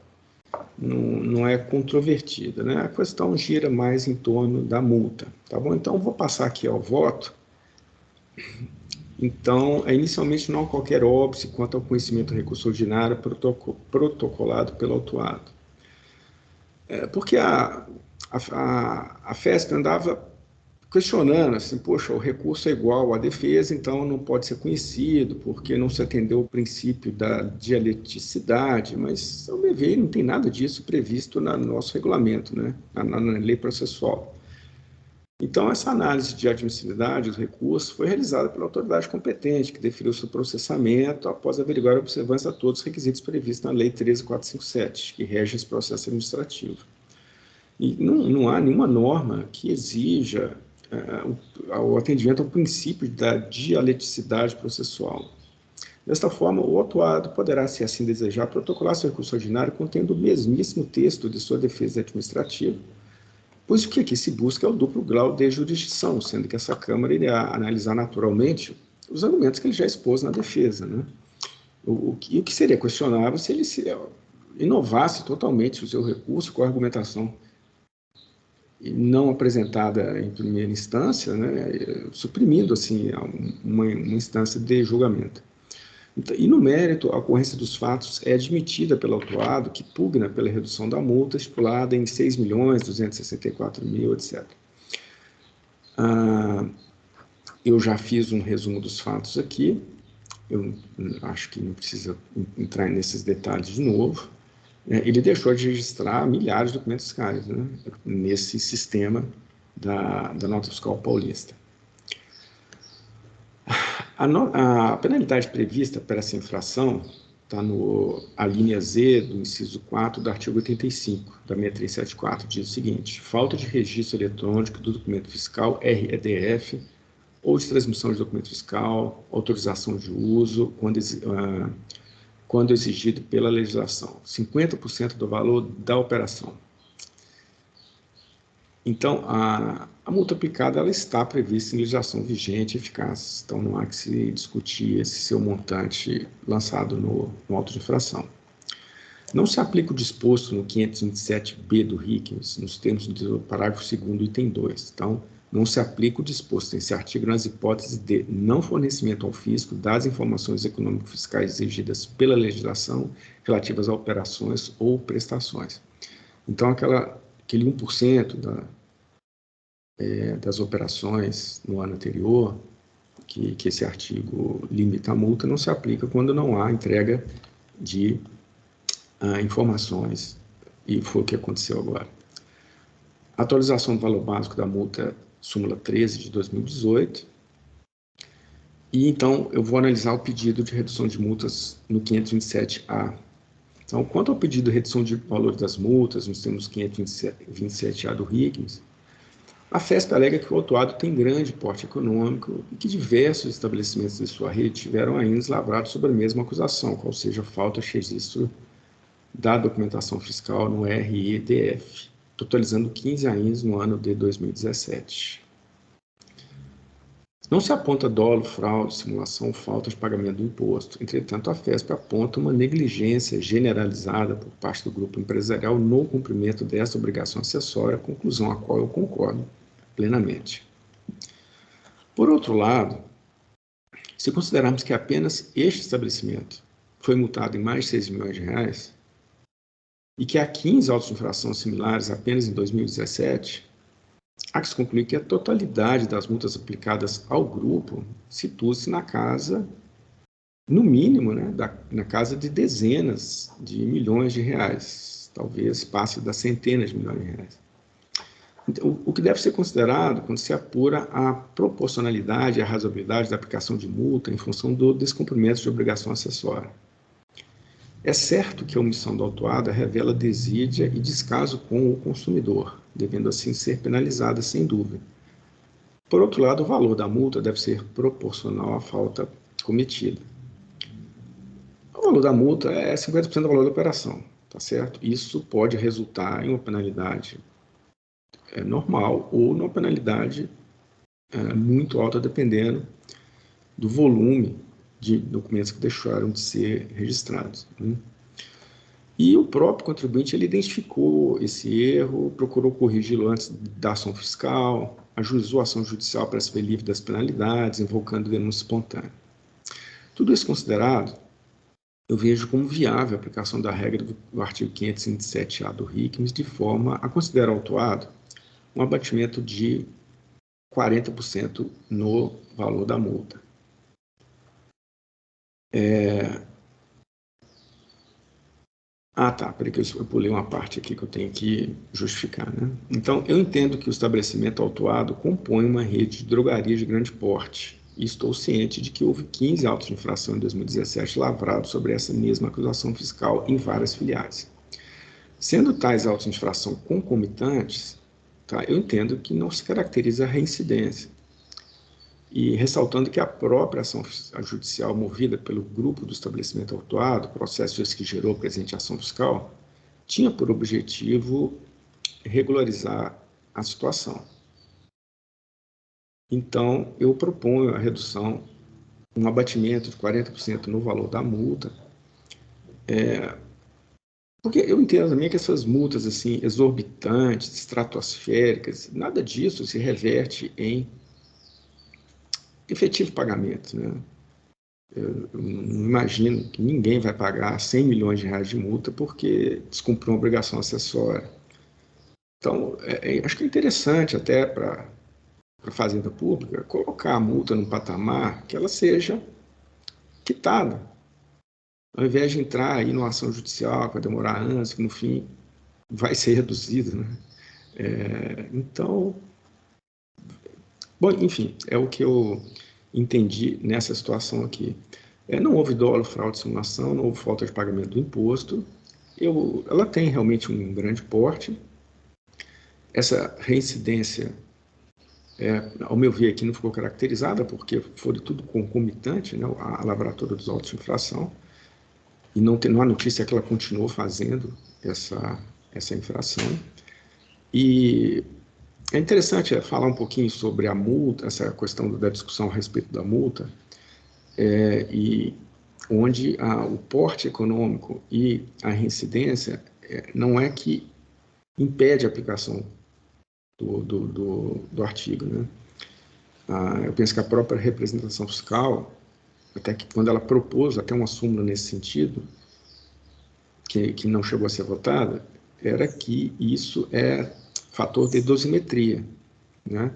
não é controvertida, né? A questão gira mais em torno da multa, tá bom? Então, vou passar aqui ao voto. Então, inicialmente não há qualquer óbice quanto ao conhecimento do recurso ordinário protocolado pelo autuado. Porque a FESP andava questionando, assim, poxa, o recurso é igual à defesa, então não pode ser conhecido, porque não se atendeu ao princípio da dialeticidade, mas, ao meu ver, não tem nada disso previsto no nosso regulamento, né? na lei processual. Então, essa análise de admissibilidade do recurso foi realizada pela autoridade competente, que definiu seu processamento após averiguar a observância a todos os requisitos previstos na Lei 13.457, que rege esse processo administrativo. E não há nenhuma norma que exija o atendimento ao princípio da dialeticidade processual. Desta forma, o autuado poderá, se assim desejar, protocolar seu recurso ordinário contendo o mesmíssimo texto de sua defesa administrativa, pois o que aqui se busca é o duplo grau de jurisdição, sendo que essa Câmara irá analisar naturalmente os argumentos que ele já expôs na defesa, né? O que seria questionável se ele inovasse totalmente o seu recurso com a argumentação não apresentada em primeira instância, né, suprimindo assim uma instância de julgamento. E no mérito, a ocorrência dos fatos é admitida pelo autuado que pugna pela redução da multa estipulada em 6.264.000, etc. Eu já fiz um resumo dos fatos aqui, eu acho que não precisa entrar nesses detalhes de novo. Ele deixou de registrar milhares de documentos fiscais, né, nesse sistema da nota fiscal paulista. A penalidade prevista para essa infração está a linha Z do inciso 4 do artigo 85 da 6374, diz o seguinte: falta de registro eletrônico do documento fiscal REDF ou de transmissão de documento fiscal, autorização de uso, quando exigido pela legislação, 50% do valor da operação. Então, a multa aplicada ela está prevista em legislação vigente e eficaz, então não há que se discutir esse seu montante lançado no auto de infração. Não se aplica o disposto no 527B do RICMS, nos termos do parágrafo 2º, item 2. Então, não se aplica o disposto nesse artigo nas hipóteses de não fornecimento ao fisco das informações econômico-fiscais exigidas pela legislação relativas a operações ou prestações. Então, aquele 1% das operações no ano anterior, que esse artigo limita a multa, não se aplica quando não há entrega de informações, e foi o que aconteceu agora. A atualização do valor básico da multa, súmula 13 de 2018, e então eu vou analisar o pedido de redução de multas no 527A. Então, quanto ao pedido de redução de valor das multas, nos termos 527A do RICMS, a FESP alega que o autuado tem grande porte econômico e que diversos estabelecimentos de sua rede tiveram ainda lavrados sobre a mesma acusação, qual seja falta de registro da documentação fiscal no REDF, totalizando 15 AINs no ano de 2017. Não se aponta dolo, fraude, simulação ou falta de pagamento do imposto. Entretanto, a FESP aponta uma negligência generalizada por parte do grupo empresarial no cumprimento dessa obrigação acessória, conclusão a qual eu concordo plenamente. Por outro lado, se considerarmos que apenas este estabelecimento foi multado em mais de 6 milhões de reais e que há 15 autos de infração similares apenas em 2017, há que se concluir que a totalidade das multas aplicadas ao grupo situa-se na casa, no mínimo, né, na casa de dezenas de milhões de reais, talvez passe das centenas de milhões de reais. Então, o que deve ser considerado quando se apura a proporcionalidade e a razoabilidade da aplicação de multa em função do descumprimento de obrigação acessória. É certo que a omissão do autuado revela desídia e descaso com o consumidor, devendo assim ser penalizada sem dúvida. Por outro lado, o valor da multa deve ser proporcional à falta cometida. O valor da multa é 50% do valor da operação, tá certo? Isso pode resultar em uma penalidade normal ou numa penalidade muito alta, dependendo do volume de documentos que deixaram de ser registrados, né? E o próprio contribuinte ele identificou esse erro, procurou corrigi-lo antes da ação fiscal, ajuizou a ação judicial para se ver livre das penalidades, invocando denúncia espontânea. Tudo isso considerado, eu vejo como viável a aplicação da regra do artigo 527A do RICMS, de forma a considerar autuado um abatimento de 40% no valor da multa. Ah, tá, peraí que eu pulei uma parte aqui que eu tenho que justificar, né? Então, eu entendo que o estabelecimento autuado compõe uma rede de drogarias de grande porte e estou ciente de que houve 15 autos de infração em 2017 lavrados sobre essa mesma acusação fiscal em várias filiais. Sendo tais autos de infração concomitantes, tá, eu entendo que não se caracteriza a reincidência. E ressaltando que a própria ação judicial movida pelo grupo do estabelecimento autuado, processo esse que gerou a presente ação fiscal, tinha por objetivo regularizar a situação. Então, eu proponho a redução, um abatimento de 40% no valor da multa, porque eu entendo também que essas multas assim exorbitantes, estratosféricas, nada disso se reverte em efetivo pagamento, né? Eu não imagino que ninguém vai pagar 100 milhões de reais de multa porque descumpriu uma obrigação acessória. Então, acho que é interessante até para a Fazenda Pública colocar a multa num patamar que ela seja quitada, ao invés de entrar aí numa ação judicial que vai demorar anos, que no fim vai ser reduzida, né? Então, bom, enfim, é o que eu entendi nessa situação aqui. Não houve dolo, fraude, simulação, não houve falta de pagamento do imposto. Ela tem realmente um grande porte. Essa reincidência, ao meu ver, aqui não ficou caracterizada, porque foi tudo concomitante, né, a lavratura dos autos de infração, e não há notícia que ela continuou fazendo essa infração. E é interessante falar um pouquinho sobre a multa, essa questão da discussão a respeito da multa, e onde o porte econômico e a reincidência não é que impede a aplicação do artigo, né? Eu penso que a própria representação fiscal, até que quando ela propôs até uma súmula nesse sentido, que não chegou a ser votada, era que isso é fator de dosimetria, né?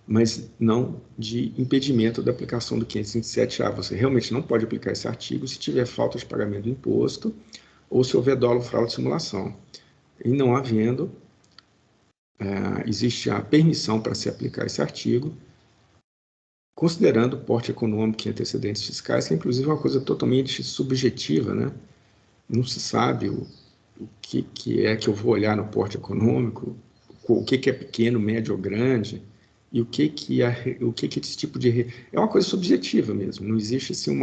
Mas não de impedimento da aplicação do 527A. Você realmente não pode aplicar esse artigo se tiver falta de pagamento do imposto ou se houver dolo, fraude e simulação. E não havendo, existe a permissão para se aplicar esse artigo, considerando o porte econômico e antecedentes fiscais, que é inclusive uma coisa totalmente subjetiva, né? Não se sabe o que é que eu vou olhar no porte econômico, o que é pequeno, médio ou grande, e o que esse tipo de... É uma coisa subjetiva mesmo, não existe assim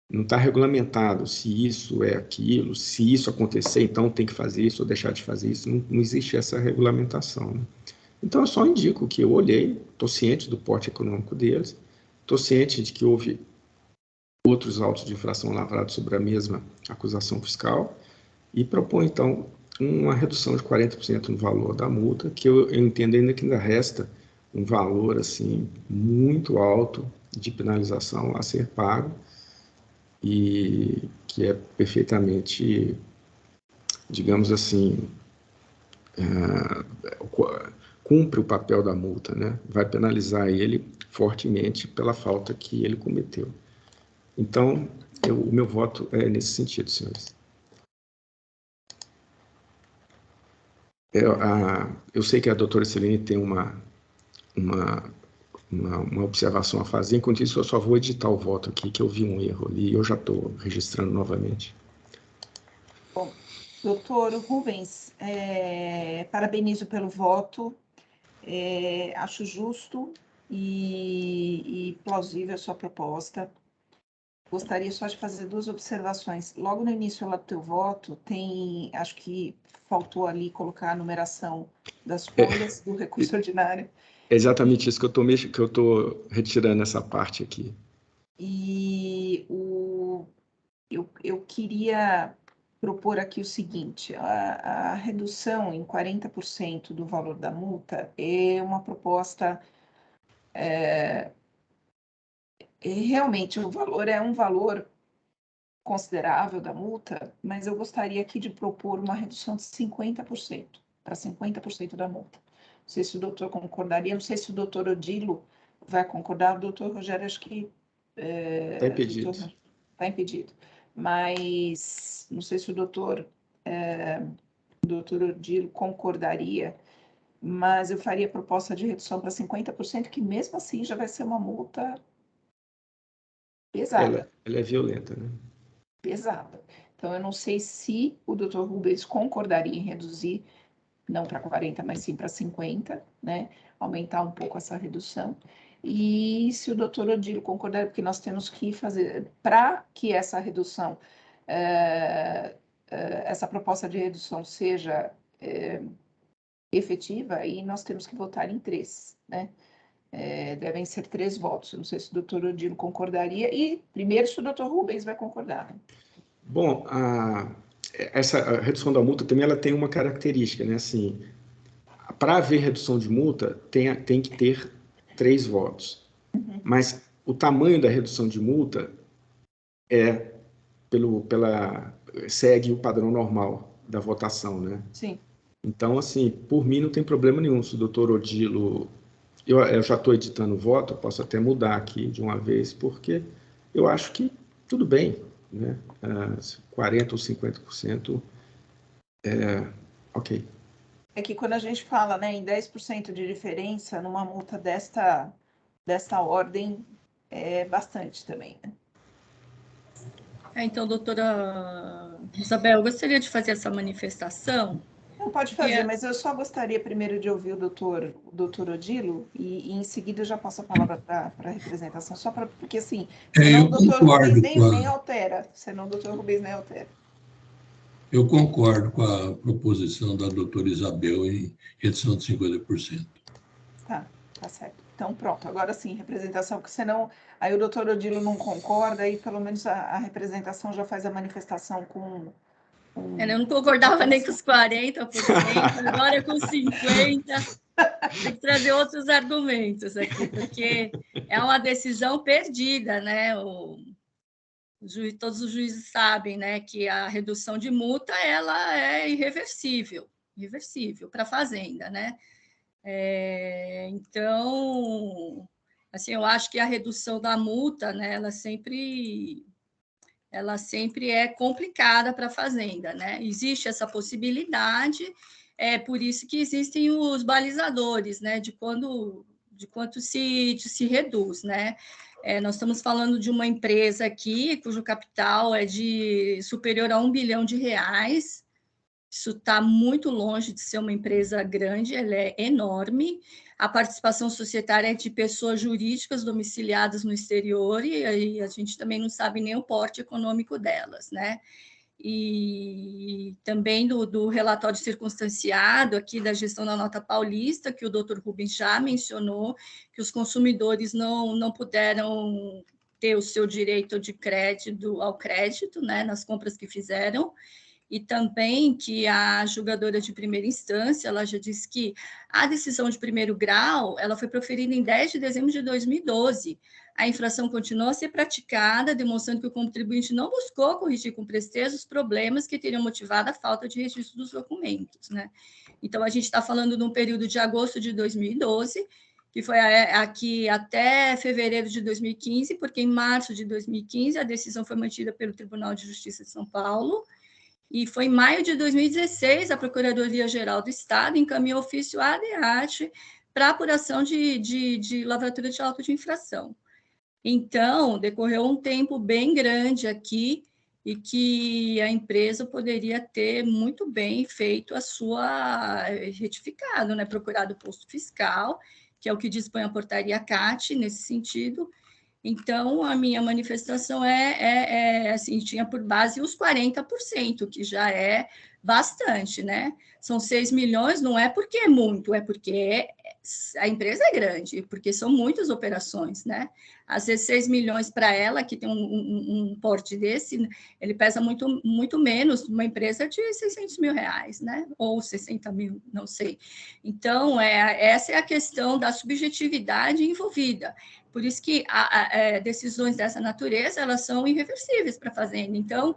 não está regulamentado se isso é aquilo, se isso acontecer, então tem que fazer isso ou deixar de fazer isso, não existe essa regulamentação, né? Então, eu só indico que eu olhei, estou ciente do porte econômico deles, estou ciente de que houve outros autos de infração lavrados sobre a mesma acusação fiscal e proponho, então, uma redução de 40% no valor da multa, que eu entendo ainda resta um valor assim muito alto de penalização a ser pago e que é perfeitamente, digamos assim, cumpre o papel da multa, né? Vai penalizar ele fortemente pela falta que ele cometeu. Então, o meu voto é nesse sentido, senhores. Eu sei que a doutora Celene tem uma observação a fazer, enquanto isso eu só vou editar o voto aqui, que eu vi um erro ali e eu já estou registrando novamente. Bom, doutor Rubens, parabenizo pelo voto, acho justo e plausível a sua proposta. Gostaria só de fazer duas observações. Logo no início lá do teu voto, acho que faltou ali colocar a numeração das folhas do recurso ordinário. É exatamente isso que eu estou retirando essa parte aqui. E eu queria propor aqui o seguinte: a redução em 40% do valor da multa é uma proposta. Realmente, o valor é um valor considerável da multa, mas eu gostaria aqui de propor uma redução de 50%, para 50% da multa. Não sei se o doutor concordaria, não sei se o doutor Odilo vai concordar, o doutor Rogério acho que... Está impedido. Está impedido. Mas não sei se o doutor o doutor Odilo concordaria, mas eu faria proposta de redução para 50%, que mesmo assim já vai ser uma multa pesada. Ela é violenta, né? Pesada. Então, eu não sei se o doutor Rubens concordaria em reduzir, não para 40, mas sim para 50, né? Aumentar um pouco essa redução. E se o doutor Odilo concordar, porque nós temos que fazer, para que essa redução, essa proposta de redução seja efetiva, aí nós temos que votar em 3, né? Devem ser 3 votos. Eu não sei se o doutor Odilo concordaria, e primeiro se o doutor Rubens vai concordar. Né? Bom, essa redução da multa também ela tem uma característica, né? Assim, para haver redução de multa, tem que ter 3 votos. Uhum. Mas o tamanho da redução de multa segue o padrão normal da votação, né? Sim. Então, assim, por mim não tem problema nenhum se o doutor Odilo... Eu já estou editando o voto, eu posso até mudar aqui de uma vez, porque eu acho que tudo bem, né? 40% ou 50%, ok. É que quando a gente fala, né, em 10% de diferença numa multa desta ordem, é bastante também, né? Então, doutora Isabel, eu gostaria de fazer essa manifestação. Não pode fazer, mas eu só gostaria primeiro de ouvir o doutor Odilo e em seguida eu já passo a palavra para a representação, só para, porque assim, senão o doutor Rubens nem altera, senão o doutor Rubens nem altera. Eu concordo com a proposição da doutora Isabel em redução de 50%. Tá certo. Então, pronto, agora sim, representação, porque senão aí o doutor Odilo não concorda, aí pelo menos a representação já faz a manifestação com... Eu não concordava nem com os 40%, agora com 50%. Tem que trazer outros argumentos aqui, porque é uma decisão perdida, né? Todos os juízes sabem, né, que a redução de multa ela é irreversível para a fazenda, né? Então, assim, eu acho que a redução da multa, né, ela sempre é complicada para a fazenda, né? Existe essa possibilidade, é por isso que existem os balizadores, né? De quanto se reduz, né? Nós estamos falando de uma empresa aqui cujo capital é de superior a R$1 bilhão. Isso está muito longe de ser uma empresa grande, ela é enorme. A participação societária é de pessoas jurídicas domiciliadas no exterior, e aí a gente também não sabe nem o porte econômico delas, né? E também do relatório circunstanciado aqui da gestão da nota paulista, que o doutor Rubens já mencionou, que os consumidores não puderam ter o seu direito ao crédito, né, nas compras que fizeram, e também que a julgadora de primeira instância, ela já disse que a decisão de primeiro grau, ela foi proferida em 10 de dezembro de 2012. A infração continua a ser praticada, demonstrando que o contribuinte não buscou corrigir com presteza os problemas que teriam motivado a falta de registro dos documentos, né? Então, a gente está falando de um período de agosto de 2012, que foi aqui até fevereiro de 2015, porque em março de 2015 a decisão foi mantida pelo Tribunal de Justiça de São Paulo, e foi em maio de 2016, a Procuradoria-Geral do Estado encaminhou ofício à ADAT para apuração de lavratura de auto de infração. Então, decorreu um tempo bem grande aqui e que a empresa poderia ter muito bem feito a sua retificado, né? Procurado o posto fiscal, que é o que dispõe a portaria CAT nesse sentido. Então, a minha manifestação assim, tinha por base os 40%, que já é bastante, né? São 6 milhões, não é porque é muito, é porque a empresa é grande, porque são muitas operações, né? Às vezes 6 milhões para ela, que tem um porte desse, ele pesa muito, muito menos uma empresa de R$600 mil, né? Ou 60 mil, não sei. Então, essa é a questão da subjetividade envolvida. Por isso que decisões dessa natureza, elas são irreversíveis para a fazenda. Então,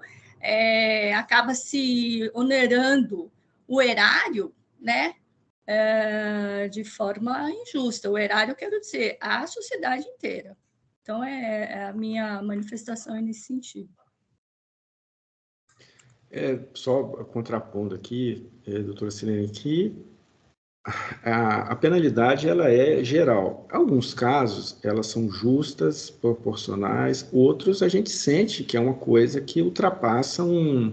acaba se onerando o erário, né, de forma injusta. O erário, quero dizer, a sociedade inteira. Então, a minha manifestação é nesse sentido. Só contrapondo aqui, doutora Silene, que a penalidade ela é geral. Alguns casos, elas são justas, proporcionais, outros a gente sente que é uma coisa que ultrapassa um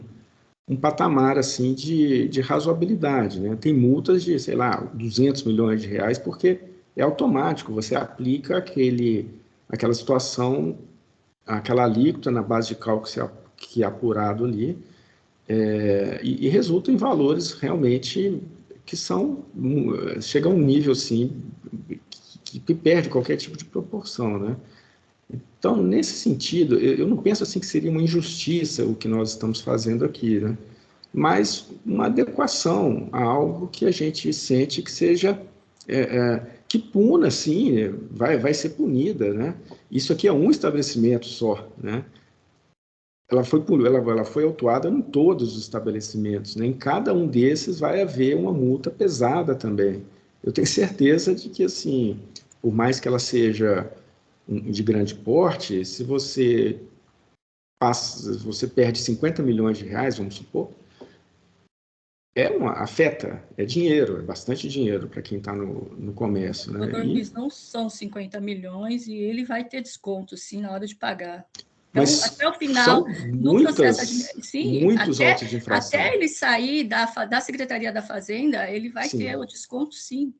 patamar assim de razoabilidade, né? Tem multas de, sei lá, 200 milhões de reais, porque é automático, você aplica aquela situação, aquela alíquota na base de cálculo que é apurado ali, e resulta em valores realmente que chega a um nível assim que perde qualquer tipo de proporção, né? Então, nesse sentido, eu não penso assim que seria uma injustiça o que nós estamos fazendo aqui, né? Mas uma adequação a algo que a gente sente que seja que puna, sim, vai ser punida, né? Isso aqui é um estabelecimento só, né? Ela foi autuada em todos os estabelecimentos, né? Em cada um desses vai haver uma multa pesada também. Eu tenho certeza de que, assim, por mais que ela seja de grande porte, se você perde 50 milhões de reais, vamos supor, afeta, é dinheiro, é bastante dinheiro para quem está no comércio, né? Doutor Luiz, não são 50 milhões e ele vai ter desconto, sim, na hora de pagar. Então, Mas até o final, são no processo, sim, muitos autos de infração. até ele sair da Secretaria da Fazenda, ele vai Sim. ter o desconto, sim.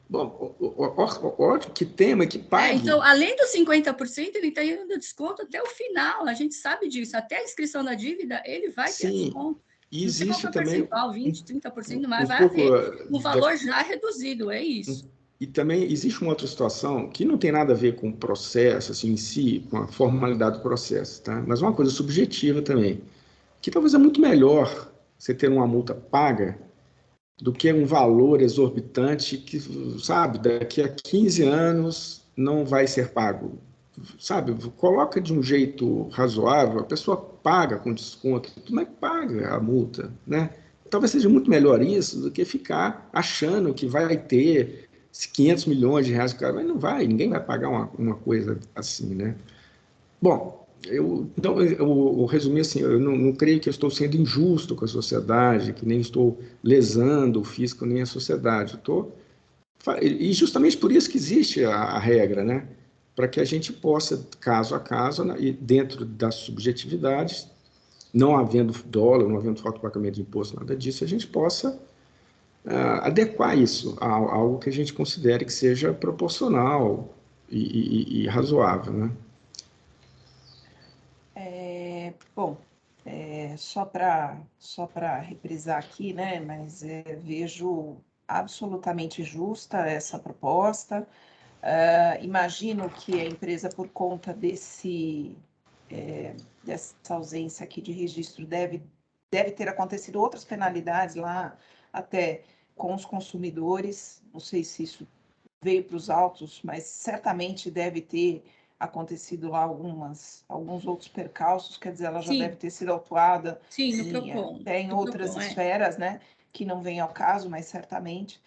Bom, ótimo, que tema, que pague. Então, além dos 50%, ele está indo desconto até o final, a gente sabe disso. Até a inscrição da dívida, ele vai ter desconto. E não sei qual existe é o também percentual, 20%, 30%, mas vai pouco haver um valor já reduzido, é isso. E também existe uma outra situação que não tem nada a ver com o processo assim, em si, com a formalidade do processo, tá? Mas uma coisa subjetiva também, que talvez é muito melhor você ter uma multa paga do que um valor exorbitante que, sabe, daqui a 15 anos não vai ser pago. Sabe, coloca de um jeito razoável, a pessoa paga com desconto, mas paga a multa, né? Talvez seja muito melhor isso do que ficar achando que vai ter 500 milhões de reais, mas não vai, ninguém vai pagar uma coisa assim, né? Bom, então, eu resumi assim, eu não creio que eu estou sendo injusto com a sociedade, que nem estou lesando o fisco nem a sociedade. E justamente por isso que existe a regra, né? Para que a gente possa, caso a caso, e dentro das subjetividades, não havendo dólar, não havendo falta de pagamento de imposto, nada disso, a gente possa adequar isso a algo que a gente considere que seja proporcional e razoável, né? Bom, só para reprisar aqui, né? Mas vejo absolutamente justa essa proposta. Imagino que a empresa, por conta dessa ausência aqui de registro, deve ter acontecido outras penalidades lá, até com os consumidores. Não sei se isso veio para os autos, mas certamente deve ter acontecido lá alguns outros percalços, quer dizer, ela já deve ter sido autuada até em outras esferas, né, que não vem ao caso, mas certamente.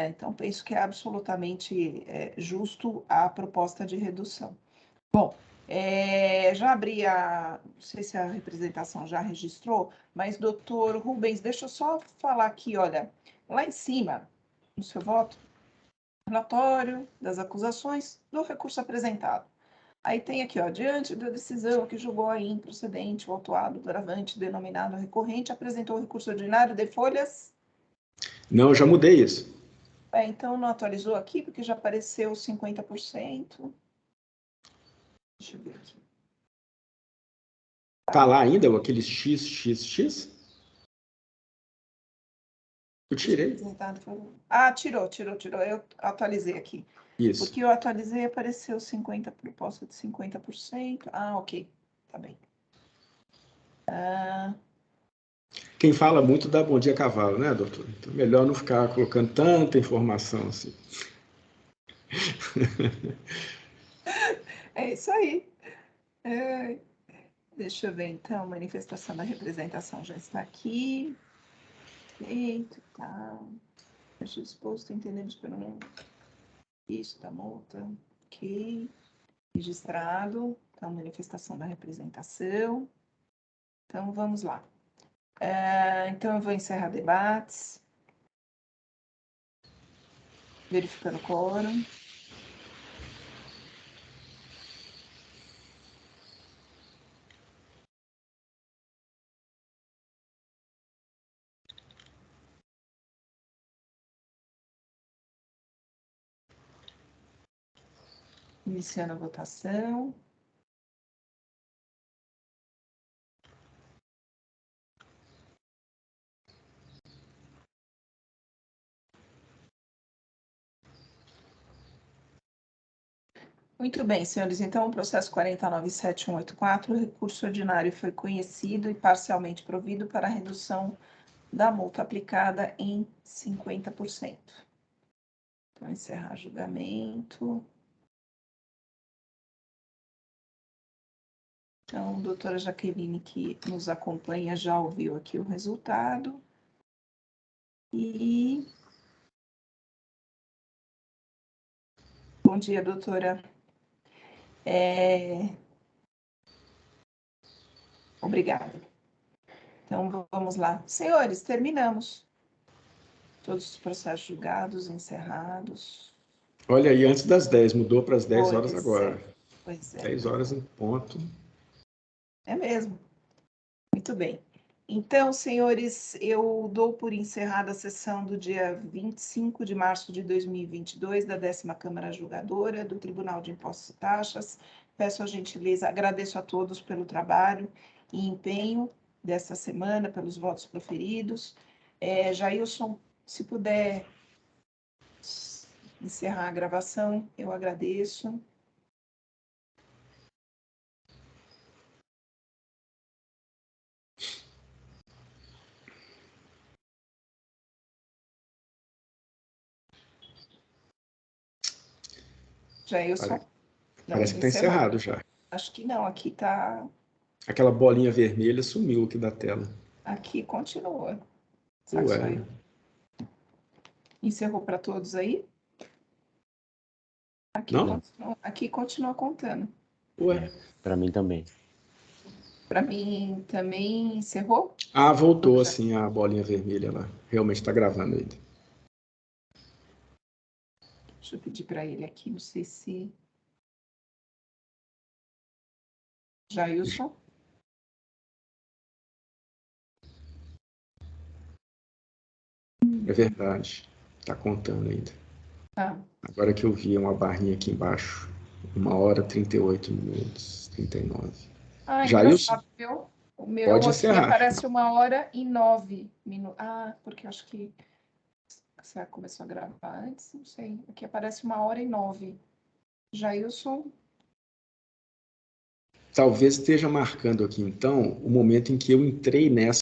Então, penso que é absolutamente justo a proposta de redução. Bom, já abri não sei se a representação já registrou, mas, doutor Rubens, deixa eu só falar aqui, olha, lá em cima, no seu voto, relatório das acusações do recurso apresentado. Aí tem aqui, ó, diante da decisão que julgou a improcedente o autuado do agravante denominado recorrente, apresentou o recurso ordinário de folhas? Não, eu já mudei isso. Então não atualizou aqui, porque já apareceu 50%. Deixa eu ver aqui. Tá lá ainda aquele XXX? Eu tirei. Tirou. Eu atualizei aqui. Isso. Porque eu atualizei, apareceu 50%, proposta de 50%. Ok. Tá bem. Quem fala muito dá bom dia a cavalo, né, doutor? Então, melhor não ficar colocando tanta informação assim. É isso aí. Deixa eu ver, então. Manifestação da representação já está aqui. Feito, tá. Deixa exposto, entendemos pelo menos. Isso, da multa. Ok. Registrado. Então, manifestação da representação. Então, vamos lá. Então, eu vou encerrar debates. Verificando o quórum. Iniciando a votação. Muito bem, senhores. Então, o processo 49.7184, o recurso ordinário foi conhecido e parcialmente provido para a redução da multa aplicada em 50%. Então, encerrar julgamento. Então, a doutora Jaqueline, que nos acompanha, já ouviu aqui o resultado. E... Bom dia, doutora. Obrigada. Então, vamos lá. Senhores, terminamos. Todos os processos julgados, encerrados. Olha aí, antes das 10, mudou para as 10 horas agora. Pois é. 10 horas em ponto. É mesmo. Muito bem. Então, senhores, eu dou por encerrada a sessão do dia 25 de março de 2022 da 10ª Câmara Julgadora do Tribunal de Impostos e Taxas. Peço a gentileza, agradeço a todos pelo trabalho e empenho desta semana, pelos votos proferidos. Jailson, se puder encerrar a gravação, eu agradeço. Jailson? Parece que está encerrado já. Acho que não, aqui está... Aquela bolinha vermelha sumiu aqui da tela. Aqui continua. Ué. Encerrou para todos aí? Aqui continua contando. Ué. Para mim também. Para mim também encerrou? Ah, voltou assim a bolinha vermelha lá. Realmente está gravando ainda. Deixa eu pedir para ele aqui, não sei se... Jailson? É verdade. Está contando ainda. Ah. Agora que eu vi uma barrinha aqui embaixo. 1h, 38 minutos, 39. Jailson? O meu pode aqui encerrar. aparece 1h09 minutos. Ah, porque eu acho que você começou a gravar antes, não sei. Aqui aparece 1h09. Jailson? Talvez esteja marcando aqui, então, o momento em que eu entrei nessa